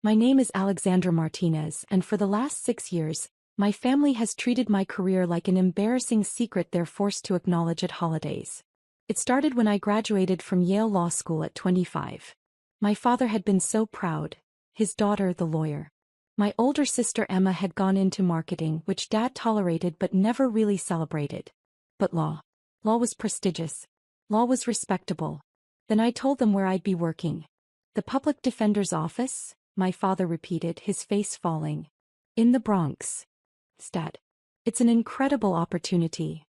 My name is Alexandra Martinez, and for the last 6 years, my family has treated my career like an embarrassing secret they're forced to acknowledge at holidays. It started when I graduated from Yale Law School at 25. My father had been so proud, his daughter the lawyer. My older sister Emma had gone into marketing, which Dad tolerated but never really celebrated. But law was prestigious. Law was respectable. Then I told them where I'd be working. The public defender's office, my father repeated, his face falling. In the Bronx. Stat. It's an incredible opportunity.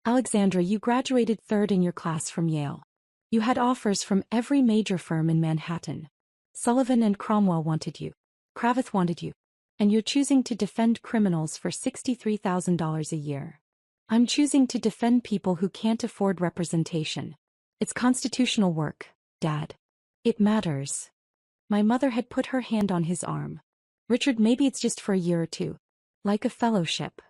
Alexandra, you graduated third in your class from Yale. You had offers from every major firm in Manhattan. Sullivan and Cromwell wanted you. Cravath wanted you. And you're choosing to defend criminals for $63,000 a year. I'm choosing to defend people who can't afford representation. It's constitutional work, Dad. It matters. My mother had put her hand on his arm. Richard, maybe it's just for a year or two. Like a fellowship.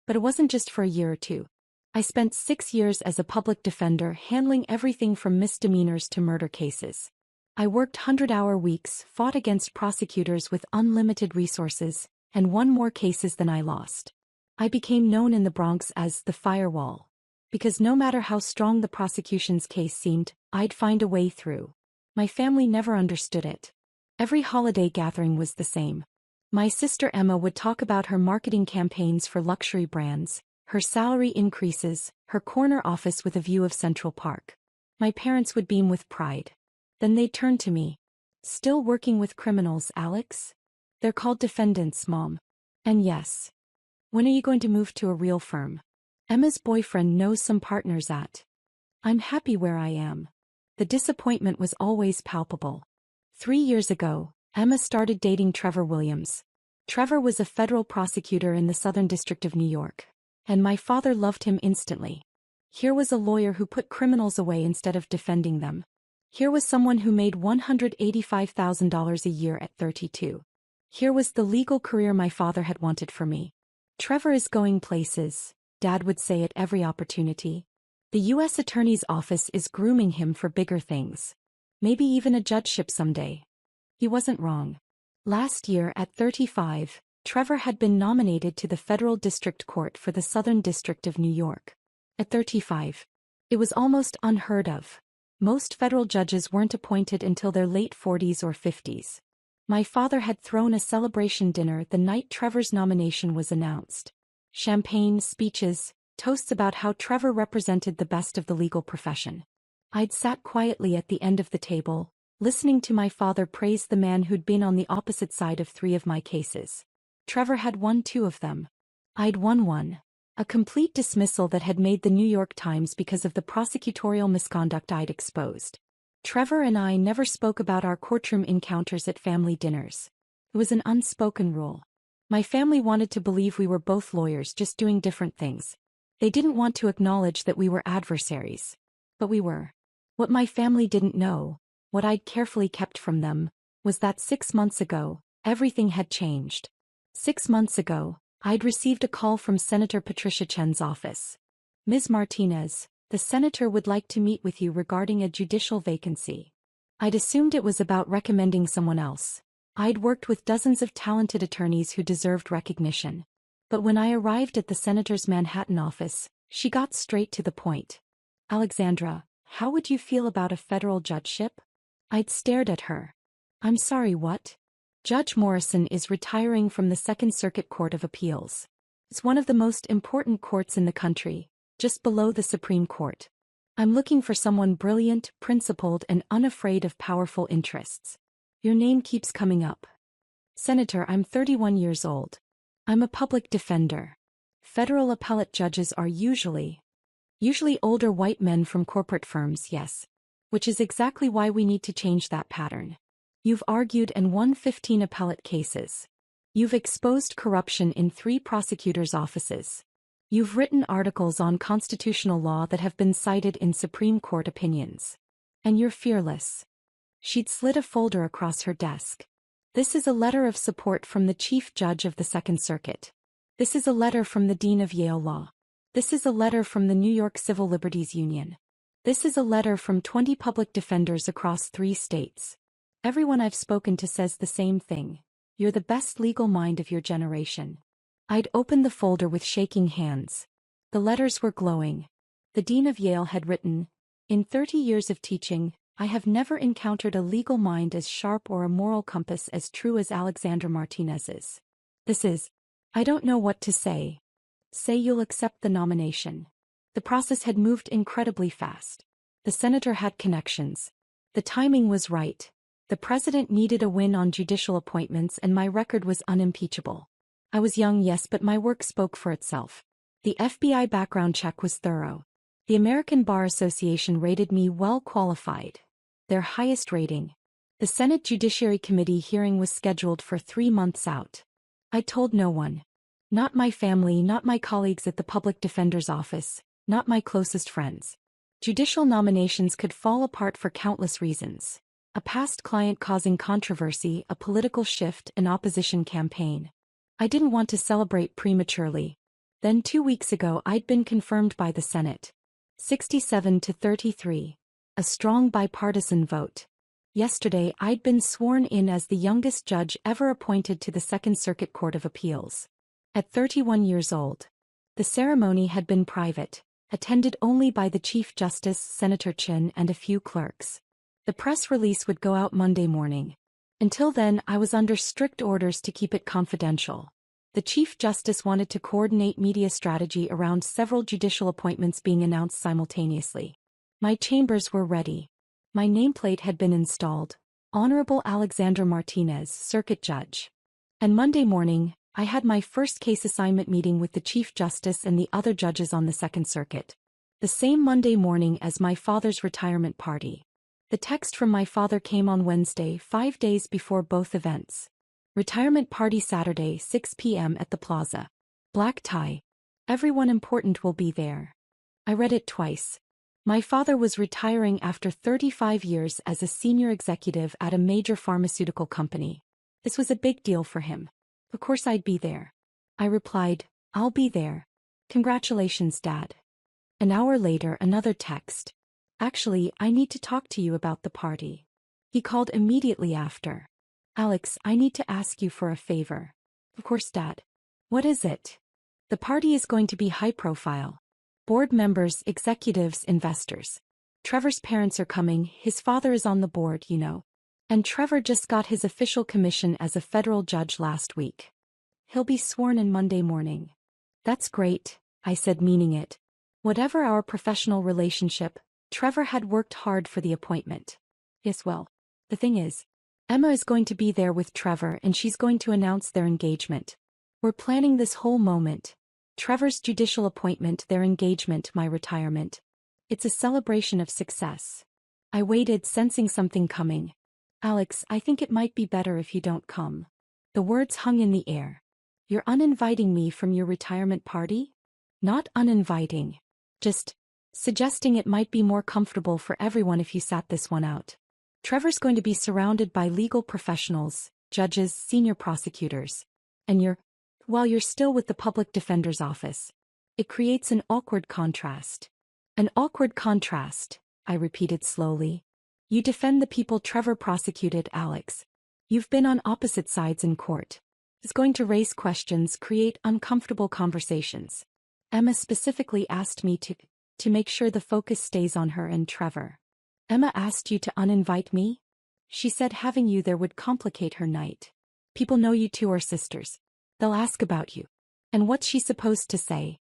But it wasn't just for a year or two. I spent 6 years as a public defender handling everything from misdemeanors to murder cases. I worked 100-hour weeks, fought against prosecutors with unlimited resources, and won more cases than I lost. I became known in the Bronx as the firewall. Because no matter how strong the prosecution's case seemed, I'd find a way through. My family never understood it. Every holiday gathering was the same. My sister Emma would talk about her marketing campaigns for luxury brands, her salary increases, her corner office with a view of Central Park. My parents would beam with pride. Then they'd turn to me. Still working with criminals, Alex? They're called defendants, Mom. And yes. When are you going to move to a real firm? Emma's boyfriend knows some partners at. I'm happy where I am. The disappointment was always palpable. 3 years ago, Emma started dating Trevor Williams. Trevor was a federal prosecutor in the Southern District of New York. And my father loved him instantly. Here was a lawyer who put criminals away instead of defending them. Here was someone who made $185,000 a year at 32. Here was the legal career my father had wanted for me. Trevor is going places, Dad would say at every opportunity. The U.S. Attorney's Office is grooming him for bigger things. Maybe even a judgeship someday. He wasn't wrong. Last year, at 35, Trevor had been nominated to the Federal District Court for the Southern District of New York. At 35. It was almost unheard of. Most federal judges weren't appointed until their late 40s or 50s. My father had thrown a celebration dinner the night Trevor's nomination was announced. Champagne, speeches, toasts about how Trevor represented the best of the legal profession. I'd sat quietly at the end of the table, listening to my father praise the man who'd been on the opposite side of 3 of my cases. Trevor had won 2 of them. I'd won one. A complete dismissal that had made the New York Times because of the prosecutorial misconduct I'd exposed. Trevor and I never spoke about our courtroom encounters at family dinners. It was an unspoken rule. My family wanted to believe we were both lawyers just doing different things. They didn't want to acknowledge that we were adversaries. But we were. What my family didn't know, what I'd carefully kept from them, was that 6 months ago, everything had changed. 6 months ago, I'd received a call from Senator Patricia Chen's office. Ms. Martinez, the senator would like to meet with you regarding a judicial vacancy. I'd assumed it was about recommending someone else. I'd worked with dozens of talented attorneys who deserved recognition. But when I arrived at the senator's Manhattan office, she got straight to the point. Alexandra, how would you feel about a federal judgeship? I'd stared at her. I'm sorry, what? Judge Morrison is retiring from the Second Circuit Court of Appeals. It's one of the most important courts in the country, just below the Supreme Court. I'm looking for someone brilliant, principled, and unafraid of powerful interests. Your name keeps coming up. Senator, I'm 31 years old. I'm a public defender. Federal appellate judges are usually older white men from corporate firms, yes. Which is exactly why we need to change that pattern. You've argued and won 15 appellate cases. You've exposed corruption in 3 prosecutors' offices. You've written articles on constitutional law that have been cited in Supreme Court opinions. And you're fearless. She'd slid a folder across her desk. This is a letter of support from the Chief Judge of the Second Circuit. This is a letter from the Dean of Yale Law. This is a letter from the New York Civil Liberties Union. This is a letter from 20 public defenders across 3 states. Everyone I've spoken to says the same thing. You're the best legal mind of your generation. I'd opened the folder with shaking hands. The letters were glowing. The dean of Yale had written, "In 30 years of teaching, I have never encountered a legal mind as sharp or a moral compass as true as Alexander Martinez's. I don't know what to say. Say you'll accept the nomination." The process had moved incredibly fast. The senator had connections. The timing was right. The president needed a win on judicial appointments and my record was unimpeachable. I was young, yes, but my work spoke for itself. The FBI background check was thorough. The American Bar Association rated me well qualified. Their highest rating. The Senate Judiciary Committee hearing was scheduled for 3 months out. I told no one. Not my family, not my colleagues at the public defender's office, not my closest friends. Judicial nominations could fall apart for countless reasons. A past client causing controversy, a political shift, an opposition campaign. I didn't want to celebrate prematurely. Then 2 weeks ago I'd been confirmed by the Senate. 67 to 33. A strong bipartisan vote. Yesterday I'd been sworn in as the youngest judge ever appointed to the Second Circuit Court of Appeals. At 31 years old. The ceremony had been private, attended only by the Chief Justice, Senator Chin, and a few clerks. The press release would go out Monday morning. Until then, I was under strict orders to keep it confidential. The Chief Justice wanted to coordinate media strategy around several judicial appointments being announced simultaneously. My chambers were ready. My nameplate had been installed. Honorable Alexander Martinez, Circuit Judge. And Monday morning, I had my first case assignment meeting with the Chief Justice and the other judges on the Second Circuit. The same Monday morning as my father's retirement party. The text from my father came on Wednesday, 5 days before both events. Retirement party Saturday, 6 p.m. at the plaza. Black tie. Everyone important will be there. I read it twice. My father was retiring after 35 years as a senior executive at a major pharmaceutical company. This was a big deal for him. Of course I'd be there. I replied, "I'll be there. Congratulations, Dad." An hour later, another text. "Actually, I need to talk to you about the party." He called immediately after. "Alex, I need to ask you for a favor." "Of course, Dad." "What is it?" "The party is going to be high profile. Board members, executives, investors. Trevor's parents are coming, his father is on the board, you know. And Trevor just got his official commission as a federal judge last week. He'll be sworn in Monday morning." "That's great," I said, meaning it. Whatever our professional relationship, Trevor had worked hard for the appointment. "Yes, well, the thing is, Emma is going to be there with Trevor and she's going to announce their engagement. We're planning this whole moment. Trevor's judicial appointment, their engagement, my retirement. It's a celebration of success." I waited, sensing something coming. "Alex, I think it might be better if you don't come." The words hung in the air. "You're uninviting me from your retirement party?" "Not uninviting. Just suggesting it might be more comfortable for everyone if you sat this one out. Trevor's going to be surrounded by legal professionals, judges, senior prosecutors. And you're still with the public defender's office. It creates an awkward contrast." "An awkward contrast," I repeated slowly. "You defend the people Trevor prosecuted, Alex. You've been on opposite sides in court. It's going to raise questions, create uncomfortable conversations. Emma specifically asked me to make sure the focus stays on her and Trevor." "Emma asked you to uninvite me?" "She said having you there would complicate her night. People know you two are sisters. They'll ask about you." "And what's she supposed to say?"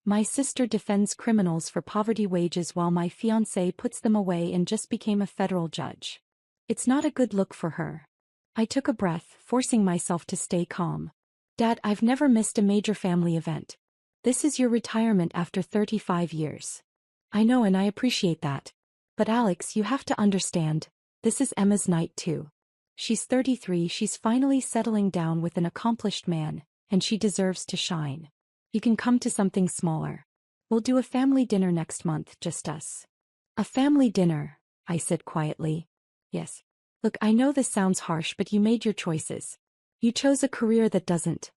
"My sister defends criminals for poverty wages while my fiancé puts them away and just became a federal judge. It's not a good look for her." I took a breath, forcing myself to stay calm. "Dad, I've never missed a major family event. This is your retirement after 35 years. I know and I appreciate that. But Alex, you have to understand, this is Emma's night too. She's 33, she's finally settling down with an accomplished man, and she deserves to shine. You can come to something smaller. We'll do a family dinner next month, just us." "A family dinner," I said quietly. "Yes. Look, I know this sounds harsh, but you made your choices. You chose a career that doesn't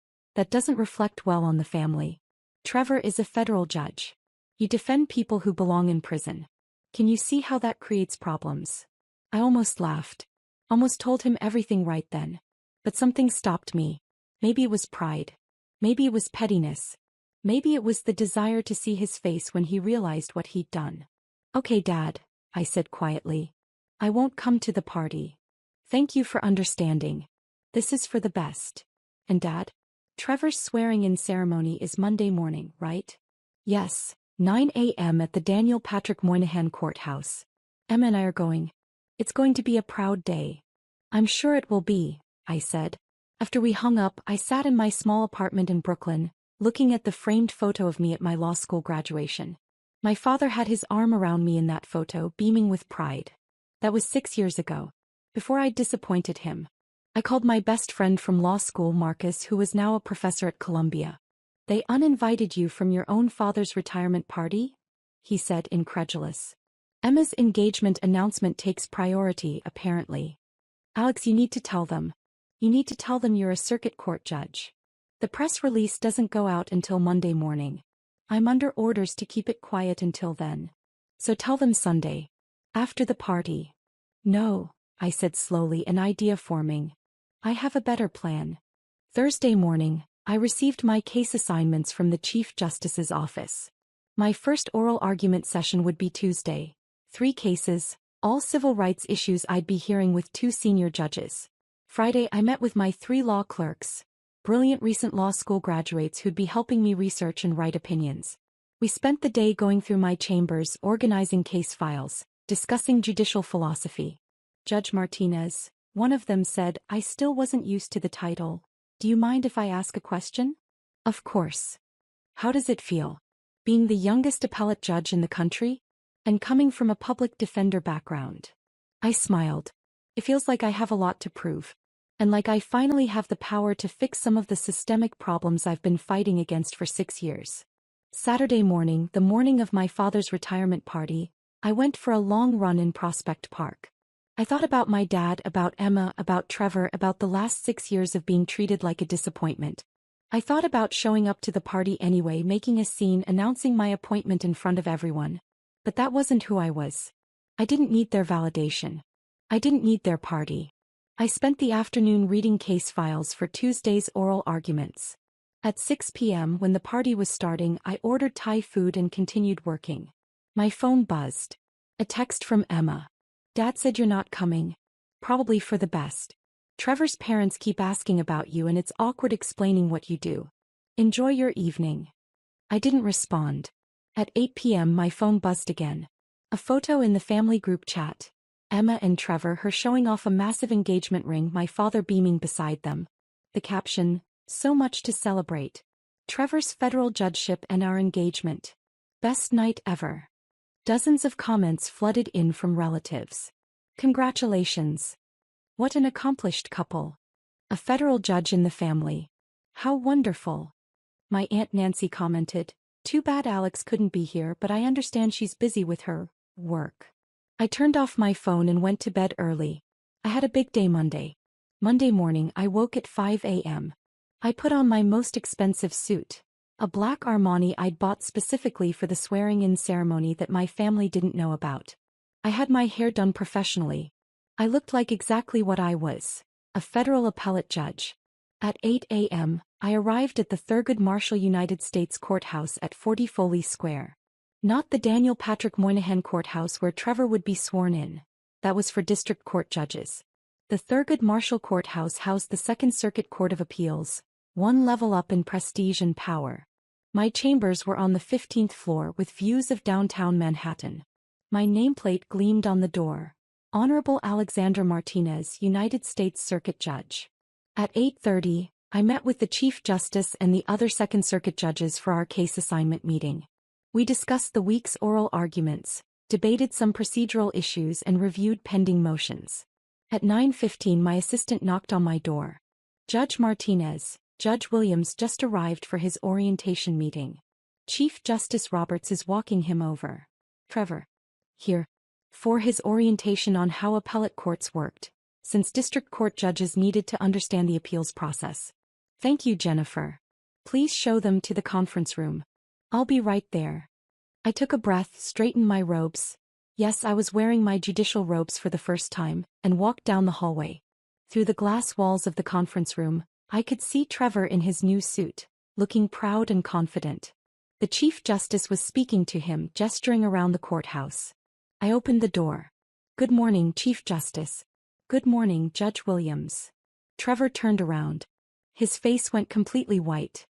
reflect well on the family. Trevor is a federal judge. You defend people who belong in prison. Can you see how that creates problems?" I almost laughed. Almost told him everything right then. But something stopped me. Maybe it was pride. Maybe it was pettiness. Maybe it was the desire to see his face when he realized what he'd done. "Okay, Dad," I said quietly. "I won't come to the party. Thank you for understanding. This is for the best." "And Dad? Trevor's swearing-in ceremony is Monday morning, right?" "Yes, 9 a.m. at the Daniel Patrick Moynihan Courthouse. Emma and I are going. It's going to be a proud day." "I'm sure it will be," I said. After we hung up, I sat in my small apartment in Brooklyn, looking at the framed photo of me at my law school graduation. My father had his arm around me in that photo, beaming with pride. That was 6 years ago. Before I'd disappointed him. I called my best friend from law school, Marcus, who was now a professor at Columbia. "They uninvited you from your own father's retirement party?" he said, incredulous. "Emma's engagement announcement takes priority, apparently. Alex, you need to tell them. You need to tell them you're a circuit court judge. The press release doesn't go out until Monday morning. I'm under orders to keep it quiet until then. So tell them Sunday. After the party." "No," I said slowly, an idea forming. "I have a better plan." Thursday morning, I received my case assignments from the Chief Justice's office. My first oral argument session would be Tuesday. 3 cases, all civil rights issues I'd be hearing with 2 senior judges. Friday, I met with my 3 law clerks, brilliant recent law school graduates who'd be helping me research and write opinions. We spent the day going through my chambers, organizing case files, discussing judicial philosophy. "Judge Martinez," one of them said, I still wasn't used to the title. "Do you mind if I ask a question?" "Of course." "How does it feel? Being the youngest appellate judge in the country? And coming from a public defender background?" I smiled. "It feels like I have a lot to prove. And like I finally have the power to fix some of the systemic problems I've been fighting against for 6 years." Saturday morning, the morning of my father's retirement party, I went for a long run in Prospect Park. I thought about my dad, about Emma, about Trevor, about the last 6 years of being treated like a disappointment. I thought about showing up to the party anyway, making a scene, announcing my appointment in front of everyone. But that wasn't who I was. I didn't need their validation. I didn't need their party. I spent the afternoon reading case files for Tuesday's oral arguments. At 6 p.m. when the party was starting, I ordered Thai food and continued working. My phone buzzed. A text from Emma. "Dad said you're not coming. Probably for the best. Trevor's parents keep asking about you and it's awkward explaining what you do. Enjoy your evening." I didn't respond. At 8 p.m. my phone buzzed again. A photo in the family group chat. Emma and Trevor, her showing off a massive engagement ring, my father beaming beside them. The caption, "So much to celebrate. Trevor's federal judgeship and our engagement. Best night ever." Dozens of comments flooded in from relatives. "Congratulations. What an accomplished couple. A federal judge in the family. How wonderful." My Aunt Nancy commented, "Too bad Alex couldn't be here, but I understand she's busy with her work." I turned off my phone and went to bed early. I had a big day Monday. Monday morning I woke at 5 a.m. I put on my most expensive suit. A black Armani I'd bought specifically for the swearing-in ceremony that my family didn't know about. I had my hair done professionally. I looked like exactly what I was, a federal appellate judge. At 8 a.m., I arrived at the Thurgood Marshall United States Courthouse at 40 Foley Square. Not the Daniel Patrick Moynihan Courthouse where Trevor would be sworn in. That was for district court judges. The Thurgood Marshall Courthouse housed the Second Circuit Court of Appeals, one level up in prestige and power. My chambers were on the 15th floor with views of downtown Manhattan. My nameplate gleamed on the door. Honorable Alexander Martinez, United States Circuit Judge. At 8:30, I met with the Chief Justice and the other Second Circuit judges for our case assignment meeting. We discussed the week's oral arguments, debated some procedural issues and reviewed pending motions. At 9:15 my assistant knocked on my door. "Judge Martinez, Judge Williams just arrived for his orientation meeting. Chief Justice Roberts is walking him over." "Trevor." "Here. For his orientation on how appellate courts worked, since district court judges needed to understand the appeals process." "Thank you, Jennifer. Please show them to the conference room. I'll be right there." I took a breath, straightened my robes. Yes, I was wearing my judicial robes for the first time, and walked down the hallway. Through the glass walls of the conference room, I could see Trevor in his new suit, looking proud and confident. The Chief Justice was speaking to him, gesturing around the courthouse. I opened the door. "Good morning, Chief Justice." "Good morning, Judge Williams." Trevor turned around. His face went completely white.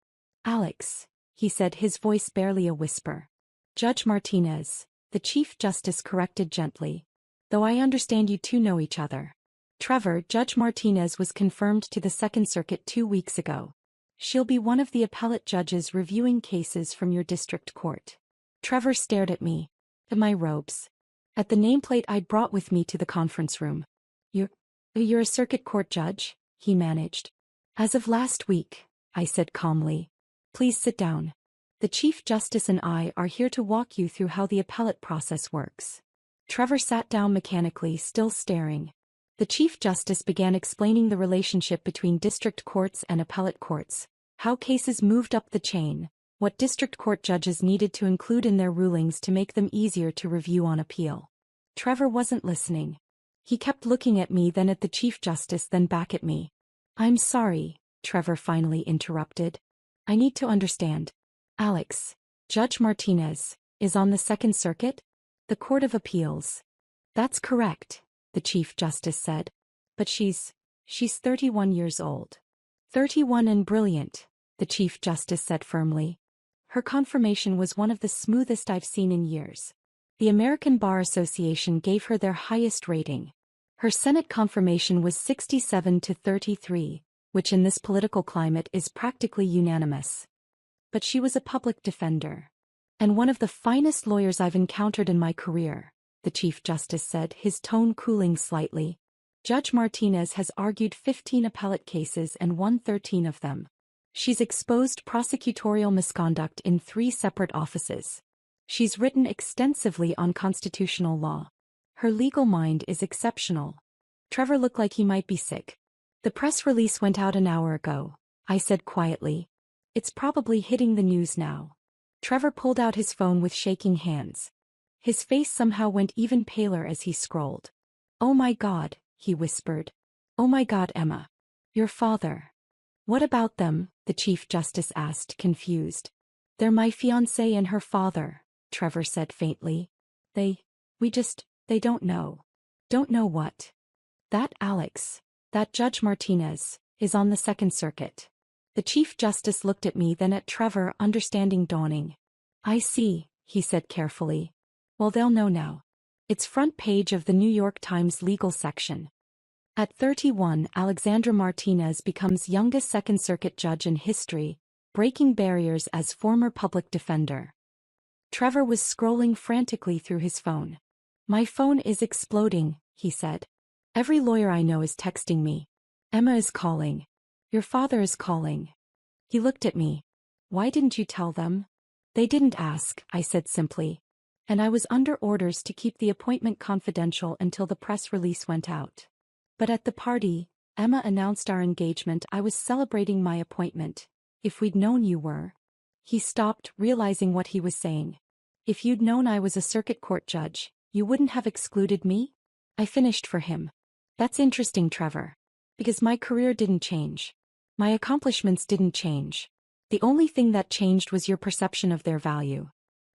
"Alex," he said, his voice barely a whisper. "Judge Martinez," the Chief Justice corrected gently. "Though I understand you two know each other." Trevor, Judge Martinez was confirmed to the Second Circuit 2 weeks ago. She'll be one of the appellate judges reviewing cases from your district court. Trevor stared at me, at my robes, at the nameplate I'd brought with me to the conference room. You're a circuit court judge?" he managed. "As of last week," I said calmly. "Please sit down. The Chief Justice and I are here to walk you through how the appellate process works." Trevor sat down mechanically, still staring. The Chief Justice began explaining the relationship between district courts and appellate courts, how cases moved up the chain, what district court judges needed to include in their rulings to make them easier to review on appeal. Trevor wasn't listening. He kept looking at me, then at the Chief Justice, then back at me. "I'm sorry," Trevor finally interrupted. "I need to understand. Alex, Judge Martinez, is on the Second Circuit? The Court of Appeals." "That's correct," the Chief Justice said. "But she's 31 years old." "31 and brilliant," the Chief Justice said firmly. "Her confirmation was one of the smoothest I've seen in years. The American Bar Association gave her their highest rating. Her Senate confirmation was 67 to 33, which in this political climate is practically unanimous. But she was a public defender. And one of the finest lawyers I've encountered in my career," the Chief Justice said, his tone cooling slightly. "Judge Martinez has argued 15 appellate cases and won 13 of them. She's exposed prosecutorial misconduct in 3 separate offices. She's written extensively on constitutional law. Her legal mind is exceptional." Trevor looked like he might be sick. "The press release went out an hour ago," I said quietly. "It's probably hitting the news now." Trevor pulled out his phone with shaking hands. His face somehow went even paler as he scrolled. "Oh my God," he whispered. "Oh my God, Emma. Your father." "What about them?" the Chief Justice asked, confused. "They're my fiancé and her father," Trevor said faintly. They don't know." "Don't know what?" "That Alex, that Judge Martinez, is on the Second Circuit." The Chief Justice looked at me, then at Trevor, understanding dawning. "I see," he said carefully. "Well, they'll know now. It's front page of the New York Times legal section. At 31, Alexandra Martinez becomes youngest Second Circuit judge in history, breaking barriers as former public defender." Trevor was scrolling frantically through his phone. "My phone is exploding," he said. "Every lawyer I know is texting me. Emma is calling. Your father is calling." He looked at me. "Why didn't you tell them?" "They didn't ask," I said simply. "And I was under orders to keep the appointment confidential until the press release went out. But at the party, Emma announced our engagement. I was celebrating my appointment. If we'd known you were." He stopped, realizing what he was saying. "If you'd known I was a circuit court judge, you wouldn't have excluded me?" I finished for him. "That's interesting, Trevor. Because my career didn't change. My accomplishments didn't change. The only thing that changed was your perception of their value."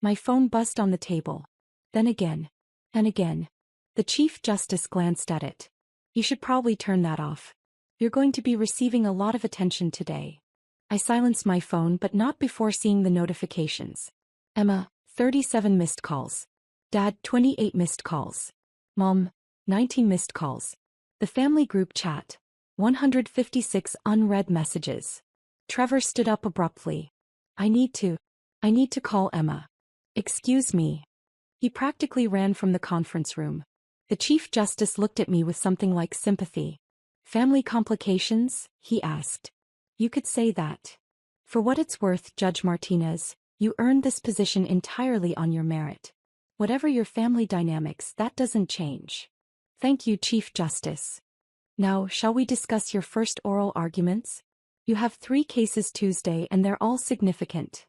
My phone buzzed on the table. Then again. And again. The Chief Justice glanced at it. "You should probably turn that off. You're going to be receiving a lot of attention today." I silenced my phone, but not before seeing the notifications. Emma, 37 missed calls. Dad, 28 missed calls. Mom, 19 missed calls. The family group chat, 156 unread messages. Trevor stood up abruptly. I need to call Emma." "Excuse me." He practically ran from the conference room. The Chief Justice looked at me with something like sympathy. "Family complications?" he asked. "You could say that. For what it's worth, Judge Martinez, you earned this position entirely on your merit. Whatever your family dynamics, that doesn't change." "Thank you, Chief Justice. Now, shall we discuss your first oral arguments? You have 3 cases Tuesday and they're all significant."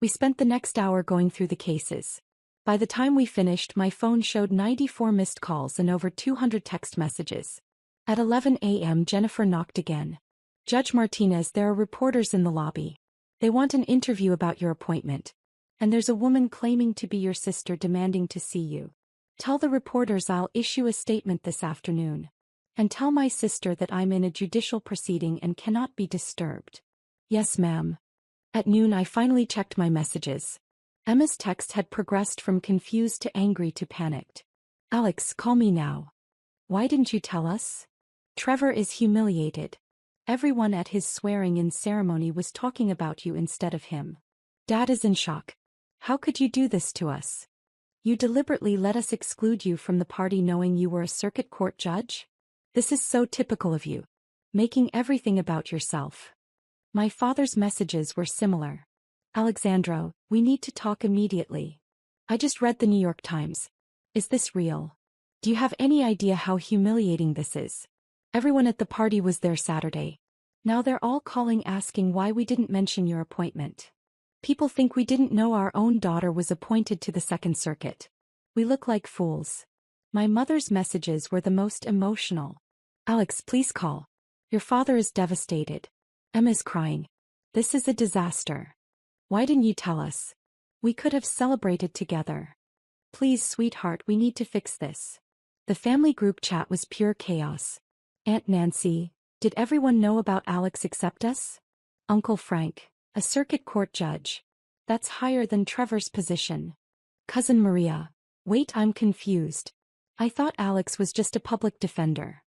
We spent the next hour going through the cases. By the time we finished, my phone showed 94 missed calls and over 200 text messages. At 11 a.m. Jennifer knocked again. Judge Martinez, there are reporters in the lobby. They want an interview about your appointment. And there's a woman claiming to be your sister demanding to see you. Tell the reporters I'll issue a statement this afternoon. And tell my sister that I'm in a judicial proceeding and cannot be disturbed. Yes, ma'am. At noon I finally checked my messages. Emma's text had progressed from confused to angry to panicked. Alex, call me now. Why didn't you tell us? Trevor is humiliated. Everyone at his swearing-in ceremony was talking about you instead of him. Dad is in shock. How could you do this to us? You deliberately let us exclude you from the party knowing you were a circuit court judge? This is so typical of you. Making everything about yourself. My father's messages were similar. Alexandro, we need to talk immediately. I just read the New York Times. Is this real? Do you have any idea how humiliating this is? Everyone at the party was there Saturday. Now they're all calling asking why we didn't mention your appointment. People think we didn't know our own daughter was appointed to the Second Circuit. We look like fools. My mother's messages were the most emotional. Alex, please call. Your father is devastated. Emma's crying. This is a disaster. Why didn't you tell us? We could have celebrated together. Please, sweetheart, we need to fix this. The family group chat was pure chaos. Aunt Nancy, did everyone know about Alex except us? Uncle Frank, a circuit court judge. That's higher than Trevor's position. Cousin Maria, wait, I'm confused. I thought Alex was just a public defender.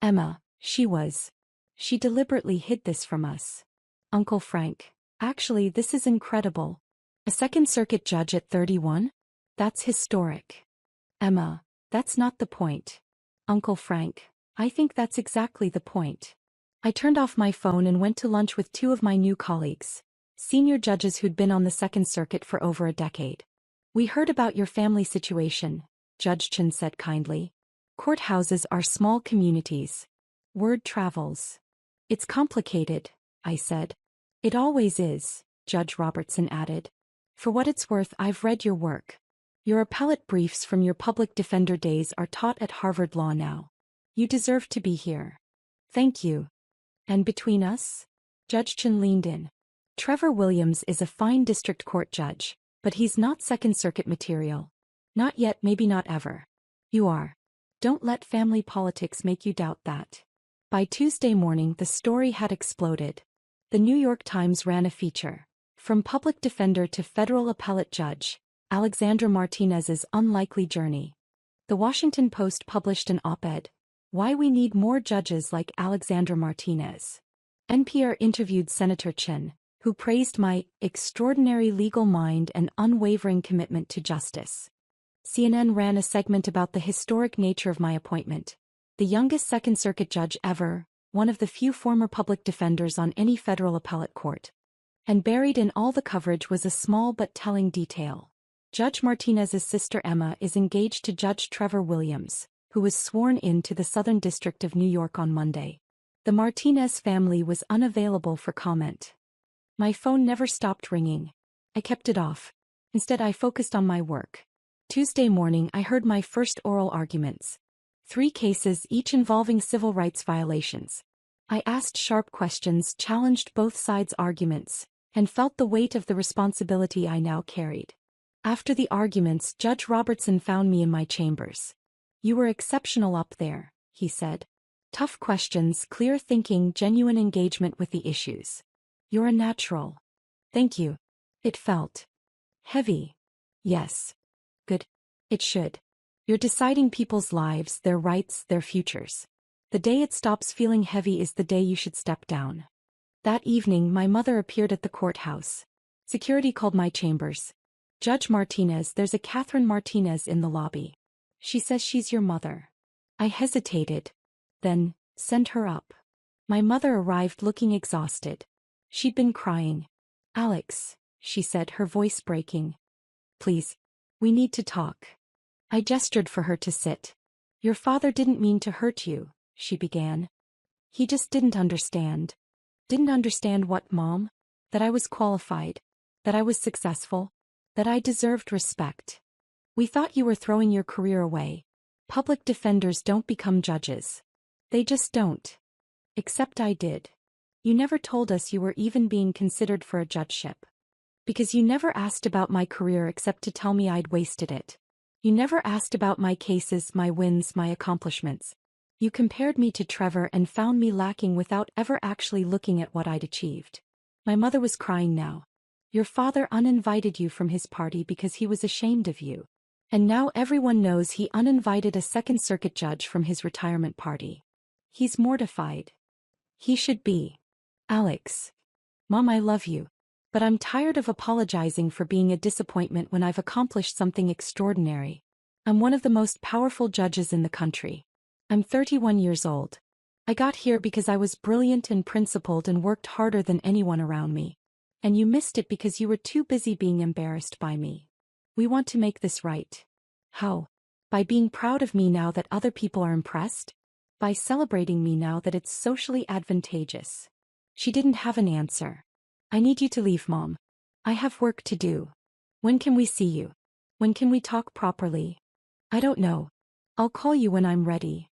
Emma, she was. She deliberately hid this from us. Uncle Frank, actually this is incredible. A Second Circuit judge at 31? That's historic. Emma, that's not the point. Uncle Frank, I think that's exactly the point. I turned off my phone and went to lunch with two of my new colleagues, senior judges who'd been on the Second Circuit for over a decade. We heard about your family situation, Judge Chen said kindly. Courthouses are small communities. Word travels. It's complicated, I said. It always is, Judge Robertson added. For what it's worth, I've read your work. Your appellate briefs from your public defender days are taught at Harvard Law now. You deserve to be here. Thank you. And between us? Judge Chen leaned in. Trevor Williams is a fine district court judge, but he's not Second Circuit material. Not yet, maybe not ever. You are. Don't let family politics make you doubt that. By Tuesday morning, the story had exploded. The New York Times ran a feature. From public defender to federal appellate judge, Alexandra Martinez's unlikely journey. The Washington Post published an op-ed. Why we need more judges like Alexandra Martinez. NPR interviewed Senator Chen, who praised my extraordinary legal mind and unwavering commitment to justice. CNN ran a segment about the historic nature of my appointment. The youngest Second Circuit judge ever, one of the few former public defenders on any federal appellate court. And buried in all the coverage was a small but telling detail. Judge Martinez's sister Emma is engaged to Judge Trevor Williams, who was sworn in to the Southern District of New York on Monday. The Martinez family was unavailable for comment. My phone never stopped ringing. I kept it off. Instead, I focused on my work. Tuesday morning, I heard my first oral arguments. 3 cases, each involving civil rights violations. I asked sharp questions, challenged both sides' arguments, and felt the weight of the responsibility I now carried. After the arguments, Judge Robertson found me in my chambers. You were exceptional up there, he said. Tough questions, clear thinking, genuine engagement with the issues. You're a natural. Thank you. It felt heavy. Yes. Good. It should. You're deciding people's lives, their rights, their futures. The day it stops feeling heavy is the day you should step down. That evening, my mother appeared at the courthouse. Security called my chambers. Judge Martinez, there's a Catherine Martinez in the lobby. She says she's your mother. I hesitated. Then, send her up. My mother arrived looking exhausted. She'd been crying. Alex, she said, her voice breaking. Please. We need to talk. I gestured for her to sit. Your father didn't mean to hurt you, she began. He just didn't understand. Didn't understand what, Mom? That I was qualified. That I was successful. That I deserved respect. We thought you were throwing your career away. Public defenders don't become judges. They just don't. Except I did. You never told us you were even being considered for a judgeship. Because you never asked about my career except to tell me I'd wasted it. You never asked about my cases, my wins, my accomplishments. You compared me to Trevor and found me lacking without ever actually looking at what I'd achieved. My mother was crying now. Your father uninvited you from his party because he was ashamed of you. And now everyone knows he uninvited a Second Circuit judge from his retirement party. He's mortified. He should be. Alex. Mom, I love you. But I'm tired of apologizing for being a disappointment when I've accomplished something extraordinary. I'm one of the most powerful judges in the country. I'm 31 years old. I got here because I was brilliant and principled and worked harder than anyone around me. And you missed it because you were too busy being embarrassed by me. We want to make this right. How? By being proud of me now that other people are impressed? By celebrating me now that it's socially advantageous. She didn't have an answer. I need you to leave, Mom. I have work to do. When can we see you? When can we talk properly? I don't know. I'll call you when I'm ready.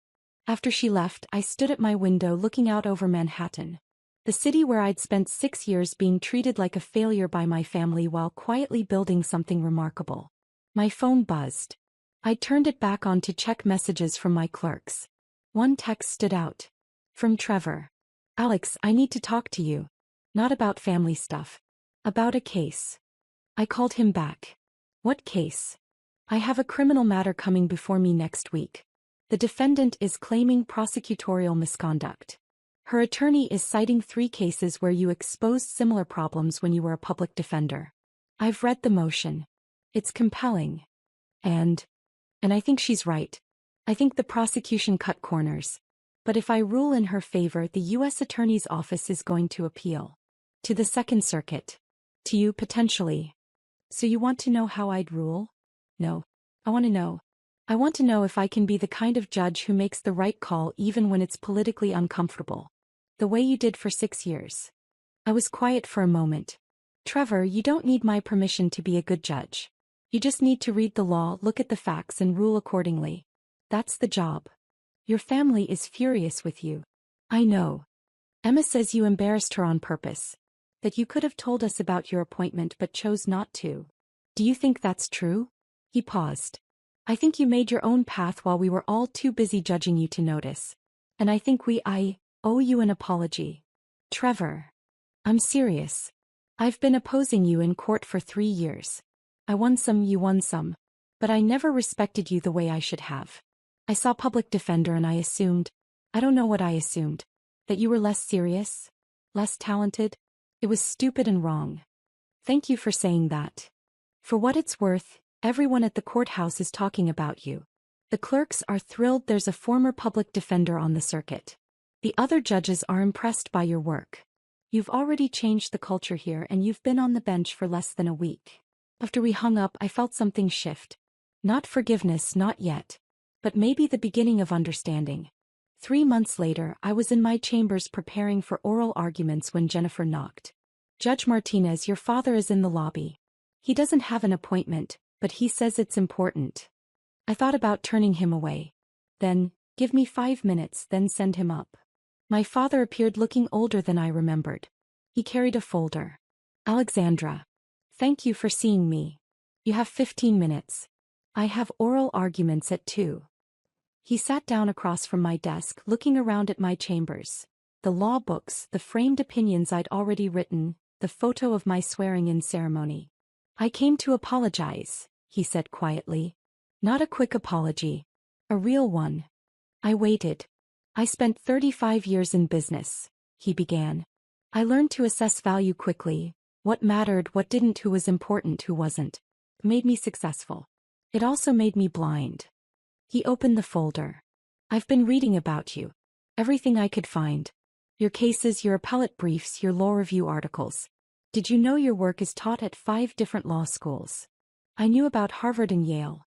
After she left, I stood at my window looking out over Manhattan. The city where I'd spent 6 years being treated like a failure by my family while quietly building something remarkable. My phone buzzed. I turned it back on to check messages from my clerks. One text stood out. From Trevor. Alex, I need to talk to you. Not about family stuff. About a case. I called him back. What case? I have a criminal matter coming before me next week. The defendant is claiming prosecutorial misconduct. Her attorney is citing 3 cases where you exposed similar problems when you were a public defender. I've read the motion. It's compelling. And I think she's right. I think the prosecution cut corners. But if I rule in her favor, the U.S. Attorney's Office is going to appeal. To the Second Circuit. To you, potentially. So you want to know how I'd rule? No. I want to know. I want to know if I can be the kind of judge who makes the right call even when it's politically uncomfortable. The way you did for 6 years. I was quiet for a moment. Trevor, you don't need my permission to be a good judge. You just need to read the law, look at the facts, and rule accordingly. That's the job. Your family is furious with you. I know. Emma says you embarrassed her on purpose. That you could have told us about your appointment but chose not to. Do you think that's true? He paused. I think you made your own path while we were all too busy judging you to notice. And I think I owe you an apology. Trevor. I'm serious. I've been opposing you in court for 3 years. I won some, you won some. But I never respected you the way I should have. I saw public defender and I assumed, I don't know what I assumed, that you were less serious, less talented. It was stupid and wrong. Thank you for saying that. For what it's worth, everyone at the courthouse is talking about you. The clerks are thrilled there's a former public defender on the circuit. The other judges are impressed by your work. You've already changed the culture here and you've been on the bench for less than a week. After we hung up, I felt something shift. Not forgiveness, not yet. But maybe the beginning of understanding. 3 months later, I was in my chambers preparing for oral arguments when Jennifer knocked. Judge Martinez, your father is in the lobby. He doesn't have an appointment, but he says it's important. I thought about turning him away. Then, give me 5 minutes, then send him up. My father appeared looking older than I remembered. He carried a folder. Alexandra. Thank you for seeing me. You have 15 minutes. I have oral arguments at 2. He sat down across from my desk, looking around at my chambers. The law books, the framed opinions I'd already written, the photo of my swearing-in ceremony. I came to apologize, he said quietly. Not a quick apology. A real one. I waited. I spent 35 years in business, he began. I learned to assess value quickly. What mattered, what didn't, who was important, who wasn't. It made me successful. It also made me blind. He opened the folder. I've been reading about you. Everything I could find. Your cases, your appellate briefs, your law review articles. Did you know your work is taught at 5 different law schools? I knew about Harvard and Yale.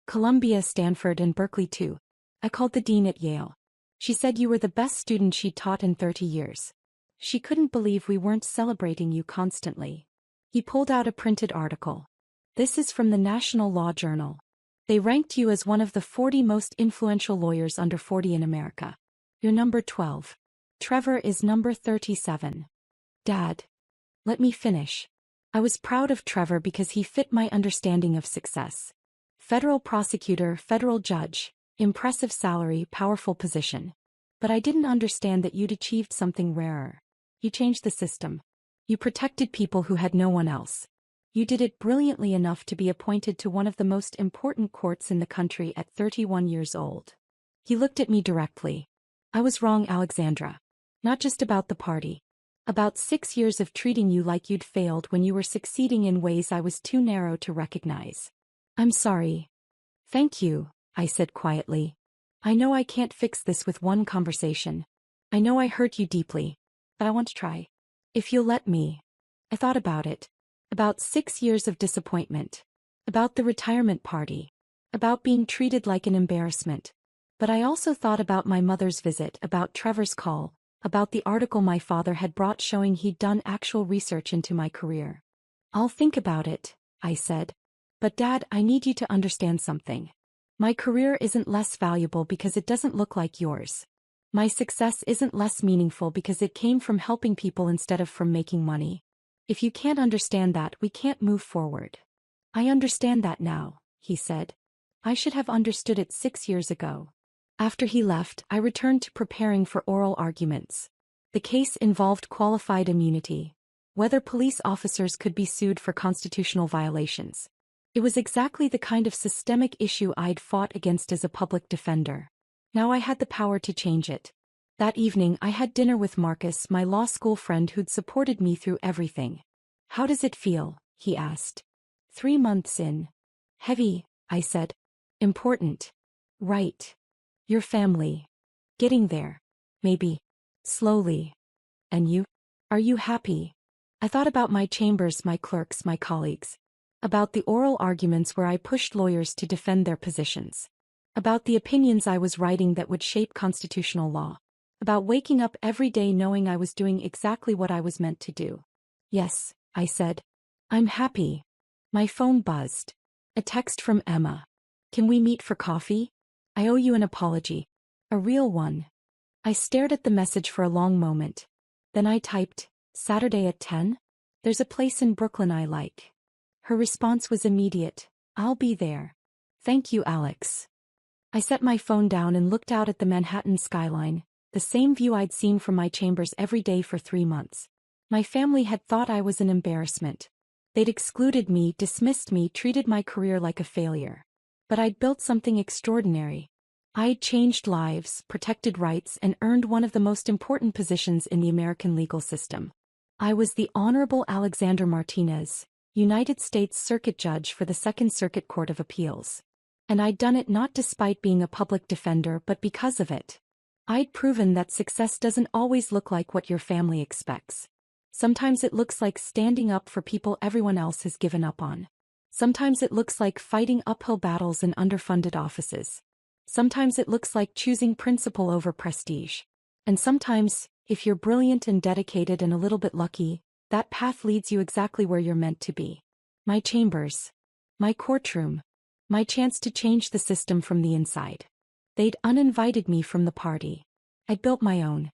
Columbia, Stanford, and Berkeley too. I called the dean at Yale. She said you were the best student she'd taught in 30 years. She couldn't believe we weren't celebrating you constantly. He pulled out a printed article. This is from the National Law Journal. They ranked you as one of the 40 most influential lawyers under 40 in America. You're number 12. Trevor is number 37. Dad. Let me finish. I was proud of Trevor because he fit my understanding of success. Federal prosecutor, federal judge, impressive salary, powerful position. But I didn't understand that you'd achieved something rarer. You changed the system. You protected people who had no one else. You did it brilliantly enough to be appointed to one of the most important courts in the country at 31 years old. He looked at me directly. I was wrong, Alexandra. Not just about the party. About 6 years of treating you like you'd failed when you were succeeding in ways I was too narrow to recognize. I'm sorry. Thank you, I said quietly. I know I can't fix this with one conversation. I know I hurt you deeply. But I want to try. If you'll let me. I thought about it. About 6 years of disappointment. About the retirement party. About being treated like an embarrassment. But I also thought about my mother's visit, about Trevor's call, about the article my father had brought showing he'd done actual research into my career. I'll think about it, I said. But Dad, I need you to understand something. My career isn't less valuable because it doesn't look like yours. My success isn't less meaningful because it came from helping people instead of from making money. If you can't understand that, we can't move forward. I understand that now, he said. I should have understood it 6 years ago. After he left, I returned to preparing for oral arguments. The case involved qualified immunity. Whether police officers could be sued for constitutional violations. It was exactly the kind of systemic issue I'd fought against as a public defender. Now I had the power to change it. That evening I had dinner with Marcus, my law school friend who'd supported me through everything. How does it feel? He asked. 3 months in. Heavy, I said. Important. Right. Your family. Getting there. Maybe. Slowly. And you? Are you happy? I thought about my chambers, my clerks, my colleagues. About the oral arguments where I pushed lawyers to defend their positions. About the opinions I was writing that would shape constitutional law. About waking up every day knowing I was doing exactly what I was meant to do. Yes, I said. I'm happy. My phone buzzed. A text from Emma. Can we meet for coffee? I owe you an apology. A real one. I stared at the message for a long moment. Then I typed, Saturday at 10? There's a place in Brooklyn I like. Her response was immediate. I'll be there. Thank you, Alex. I set my phone down and looked out at the Manhattan skyline, the same view I'd seen from my chambers every day for 3 months. My family had thought I was an embarrassment. They'd excluded me, dismissed me, treated my career like a failure. But I'd built something extraordinary. I'd changed lives, protected rights, and earned one of the most important positions in the American legal system. I was the Honorable Alexander Martinez, United States Circuit Judge for the Second Circuit Court of Appeals. And I'd done it not despite being a public defender but because of it. I'd proven that success doesn't always look like what your family expects. Sometimes it looks like standing up for people everyone else has given up on. Sometimes it looks like fighting uphill battles in underfunded offices. Sometimes it looks like choosing principle over prestige. And sometimes, if you're brilliant and dedicated and a little bit lucky, that path leads you exactly where you're meant to be. My chambers. My courtroom. My chance to change the system from the inside. They'd uninvited me from the party. I'd built my own.